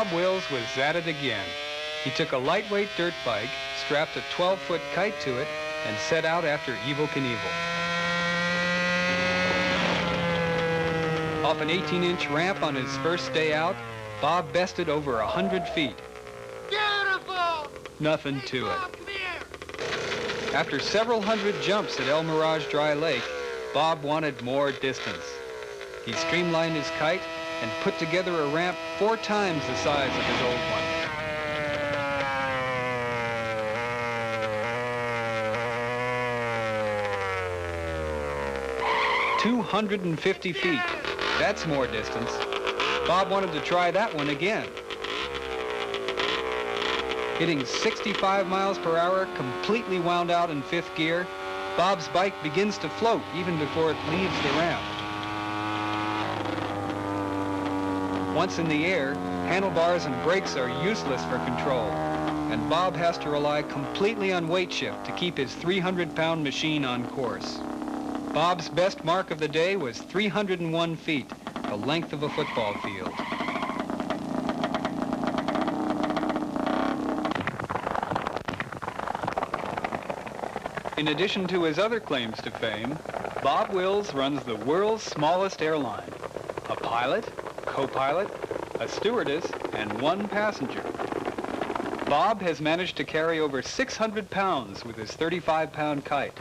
Bob Wills was at it again. He took a lightweight dirt bike, strapped a 12-foot kite to it, and set out after Evel Knievel. Off an 18-inch ramp on his first day out, Bob bested over 100 feet. Beautiful! Nothing to it. Bob, come here! After several hundred jumps at El Mirage Dry Lake, Bob wanted more distance. He streamlined his kite and put together a ramp 4 times the size of his old one. 250 feet. That's more distance. Bob wanted to try that one again. Hitting 65 miles per hour, completely wound out in 5th gear, Bob's bike begins to float even before it leaves the ramp. Once in the air, handlebars and brakes are useless for control, and Bob has to rely completely on weight shift to keep his 300-pound machine on course. Bob's best mark of the day was 301 feet, the length of a football field. In addition to his other claims to fame, Bob Wills runs the world's smallest airline. A pilot, co-pilot, a stewardess, and 1 passenger. Bob has managed to carry over 600 pounds with his 35-pound kite.